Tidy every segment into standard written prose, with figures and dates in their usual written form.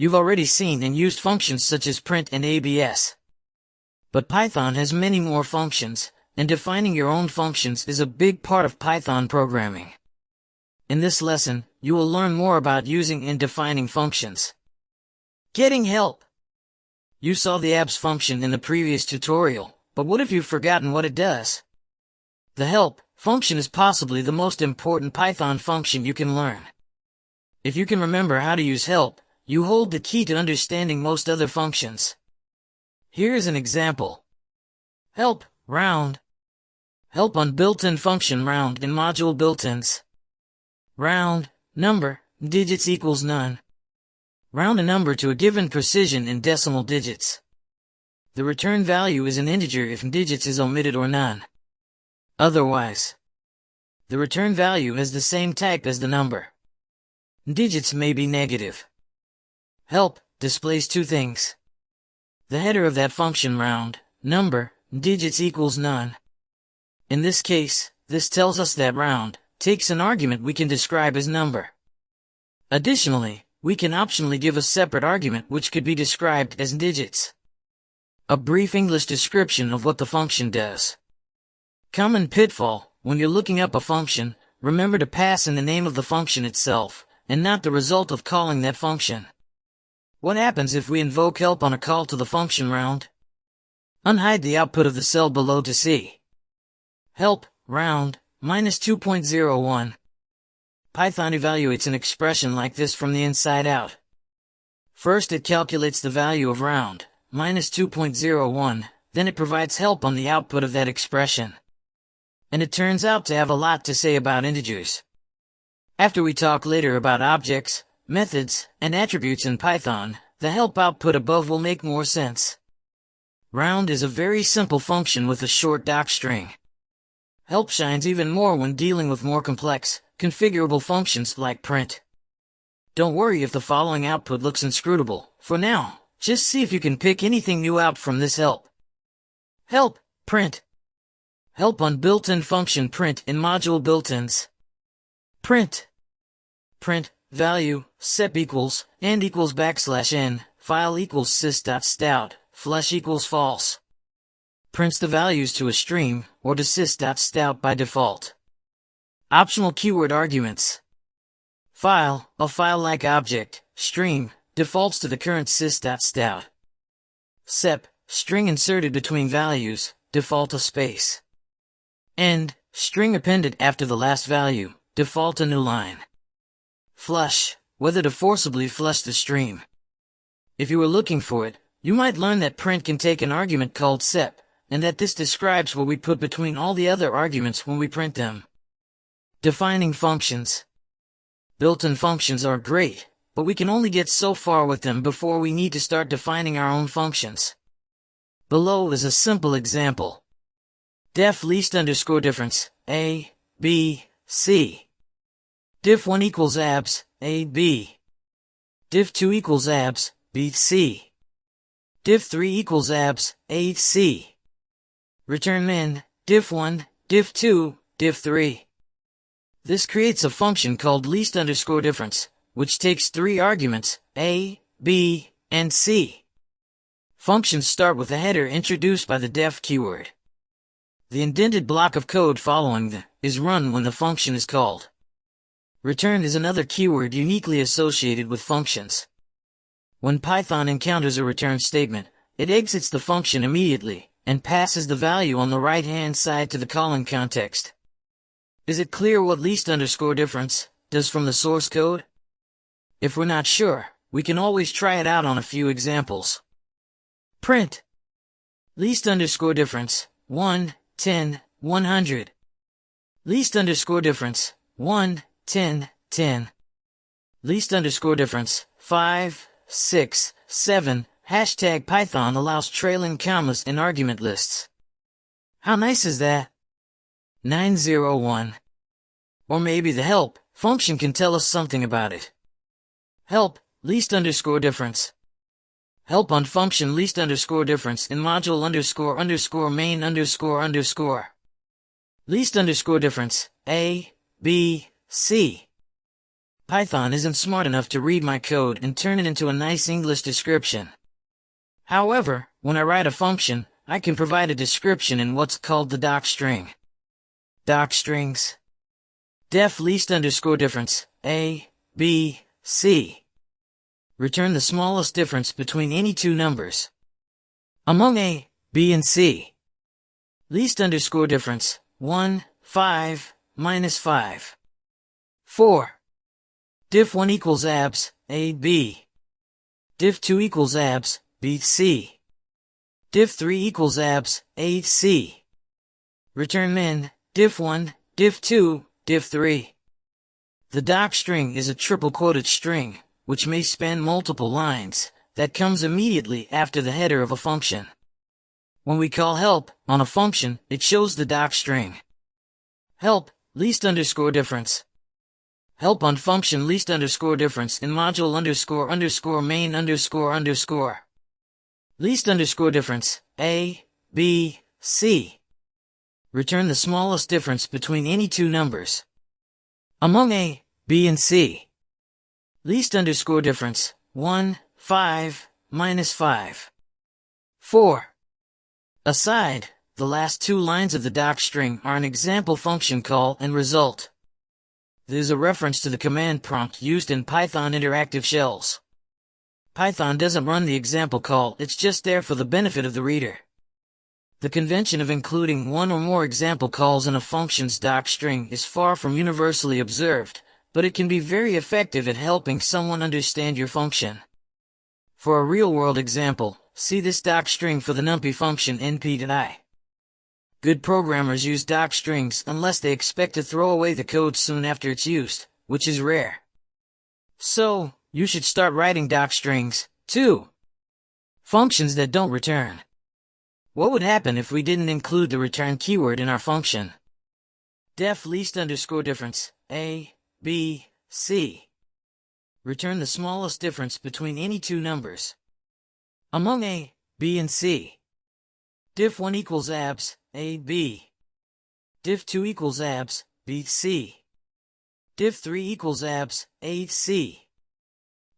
You've already seen and used functions such as print and abs. But Python has many more functions, and defining your own functions is a big part of Python programming. In this lesson, you will learn more about using and defining functions. Getting help. You saw the abs function in the previous tutorial, but what if you've forgotten what it does? The help function is possibly the most important Python function you can learn. If you can remember how to use help, you hold the key to understanding most other functions. Here's an example. Help, round. Help on built-in function round in module built-ins. Round, number, digits equals none. Round a number to a given precision in decimal digits. The return value is an integer if digits is omitted or none. Otherwise, the return value has the same type as the number. Digits may be negative. Help displays two things. The header of that function round, number, digits equals none. In this case, this tells us that round takes an argument we can describe as number. Additionally, we can optionally give a separate argument which could be described as digits. A brief English description of what the function does. Common pitfall: when you're looking up a function, remember to pass in the name of the function itself, and not the result of calling that function. What happens if we invoke help on a call to the function round? Unhide the output of the cell below to see. Help, round, minus 2.01. Python evaluates an expression like this from the inside out. First it calculates the value of round, minus 2.01, then it provides help on the output of that expression. And it turns out to have a lot to say about integers. After we talk later about objects, methods, and attributes in Python, the help output above will make more sense. Round is a very simple function with a short docstring. Help shines even more when dealing with more complex, configurable functions like print. Don't worry if the following output looks inscrutable. For now, just see if you can pick anything new out from this help. Help, print. Help on built-in function print in module built-ins. Print. Print, value, sep equals, and equals \n, file equals sys.stout, flush equals false. Prints the values to a stream, or to sys.stout by default. Optional keyword arguments. File, a file-like object, stream, defaults to the current sys.stout. Sep, string inserted between values, default a space. End, string appended after the last value, default a new line. Flush, whether to forcibly flush the stream. If you were looking for it, you might learn that print can take an argument called sep, and that this describes what we put between all the other arguments when we print them. Defining functions. Built-in functions are great, but we can only get so far with them before we need to start defining our own functions. Below is a simple example. Def least underscore difference, a, b, c. Diff1 equals abs, a, b. Diff2 equals abs, b, c. Diff3 equals abs, a, c. Return min, diff1, diff2, diff3. This creates a function called least underscore difference, which takes three arguments, a, b, and c. Functions start with a header introduced by the def keyword. The indented block of code following the is run when the function is called. Return is another keyword uniquely associated with functions. When Python encounters a return statement, it exits the function immediately and passes the value on the right-hand side to the calling context. Is it clear what least underscore difference does from the source code? If we're not sure, we can always try it out on a few examples. Print. Least underscore difference, 1, 10, 100. Least underscore difference, 1, 10, 10. Least underscore difference, 5, 6, 7. Hashtag Python allows trailing commas in argument lists. How nice is that? 901. Or maybe the help function can tell us something about it. Help, least underscore difference. Help on function least underscore difference in module underscore underscore main underscore underscore. Least underscore difference, A, B, C. Python isn't smart enough to read my code and turn it into a nice English description. However, when I write a function, I can provide a description in what's called the docstring. Docstrings. Def least underscore difference, A, B, C. Return the smallest difference between any two numbers. Among A, B, and C. Least underscore difference, 1, 5, minus 5. 4. Diff 1 equals abs, A, B. Diff 2 equals abs, B, C. Diff 3 equals abs, A, C. Return min, diff 1, diff 2, diff 3. The docstring is a triple quoted string, which may span multiple lines, that comes immediately after the header of a function. When we call help on a function, it shows the docstring. Help, least underscore difference. Help on function least underscore difference in module underscore underscore main underscore underscore. Least underscore difference, A, B, C. Return the smallest difference between any two numbers. Among A, B, and C. Least underscore difference, 1, 5, minus 5. 4. Aside, the last two lines of the docstring are an example function call and result. There's a reference to the command prompt used in Python interactive shells. Python doesn't run the example call, it's just there for the benefit of the reader. The convention of including one or more example calls in a function's docstring is far from universally observed, but it can be very effective at helping someone understand your function. For a real-world example, see this docstring for the numpy function np.i. Good programmers use docstrings unless they expect to throw away the code soon after it's used, which is rare. So, you should start writing docstrings, too. Functions that don't return. What would happen if we didn't include the return keyword in our function? Def least underscore difference, A, B, C. Return the smallest difference between any two numbers. Among A, B, and C. Diff 1 equals abs, A, B. Diff 2 equals abs, B, C. Diff 3 equals abs, A, C.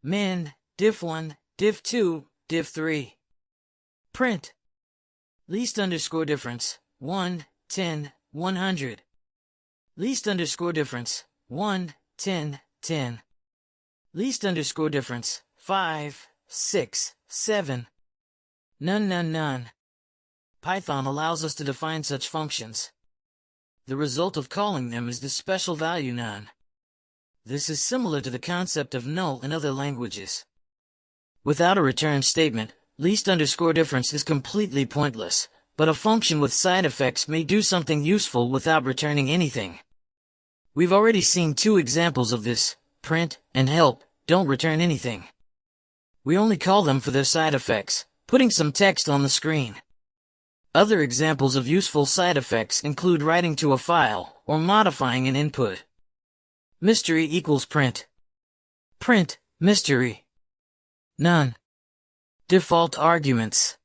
Min, diff 1, diff 2, diff 3. Print. Least underscore difference, 1, 10, 100. Least underscore difference, 1, 10, 10. Least underscore difference, 5, 6, 7. None, none, none. Python allows us to define such functions. The result of calling them is the special value none. This is similar to the concept of null in other languages. Without a return statement, least underscore difference is completely pointless, but a function with side effects may do something useful without returning anything. We've already seen two examples of this. Print and help don't return anything. We only call them for their side effects, putting some text on the screen. Other examples of useful side effects include writing to a file or modifying an input. Mystery equals print. Print, mystery. None. Default arguments.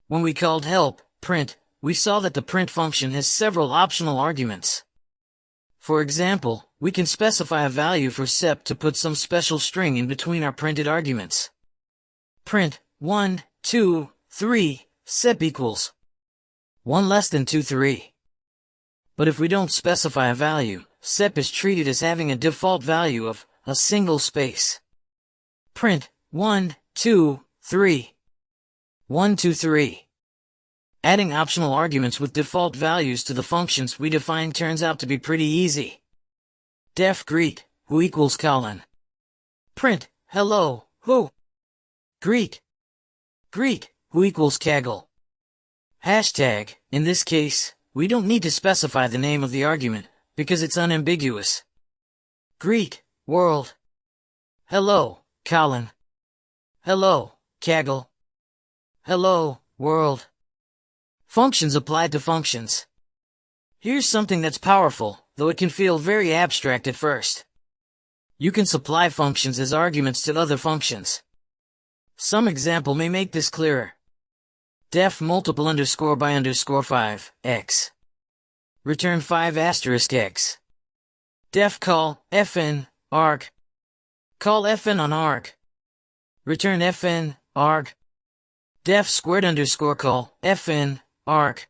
When we called help, print, we saw that the print function has several optional arguments. For example, we can specify a value for sep to put some special string in between our printed arguments. Print 1, 2, 3, sep equals 1 less than 2, 3. But if we don't specify a value, sep is treated as having a default value of a single space. Print 1, 2, 3. 1, 2, 3. Adding optional arguments with default values to the functions we define turns out to be pretty easy. Def greet, who equals colon. Print, hello, who. Greet. Greet, who equals Kaggle. Hashtag, in this case, we don't need to specify the name of the argument, because it's unambiguous. Greet, world. Hello, colon. Hello, Kaggle. Hello, world. Functions applied to functions. Here's something that's powerful, though it can feel very abstract at first. You can supply functions as arguments to other functions. Some example may make this clearer. Def multiple underscore by underscore 5, x. Return 5 asterisk x. Def call, fn, arg, Call fn on arg. Return fn, arg. Def squared underscore call, fn, arg.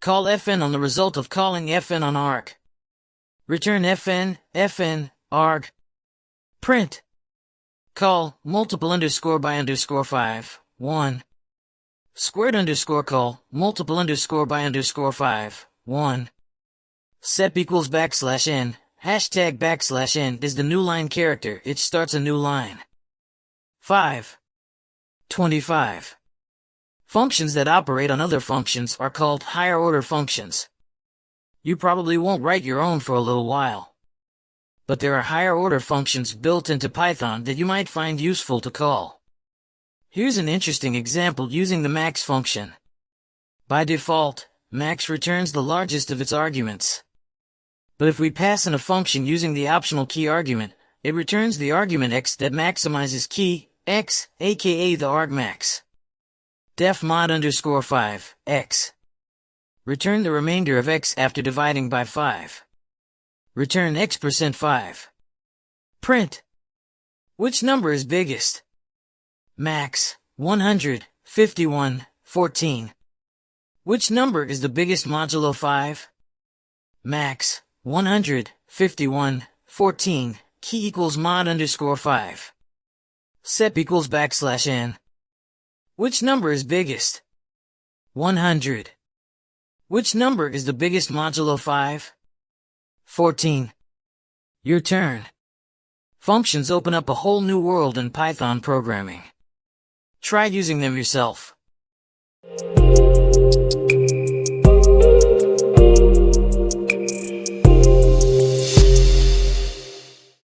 Call fn on the result of calling fn on arg. Return fn, arg. Print. Call, multiple underscore by underscore 5, 1. Squared underscore call, multiple underscore by underscore 5, 1. Sep equals \n, hashtag \n is the new line character, it starts a new line. 5. 25. Functions that operate on other functions are called higher order functions. You probably won't write your own for a little while. But there are higher order functions built into Python that you might find useful to call. Here's an interesting example using the max function. By default, max returns the largest of its arguments. But if we pass in a function using the optional key argument, it returns the argument x that maximizes key x, aka the argmax. Def mod underscore 5, x. Return the remainder of x after dividing by 5. Return x%5. Print. Which number is biggest? Max, 100, 51, 14. Which number is the biggest modulo 5? Max, 100, 51, 14, key equals mod underscore 5. Sep equals \n. Which number is biggest? 100. Which number is the biggest modulo 5? 14. Your turn. Functions open up a whole new world in Python programming. Try using them yourself.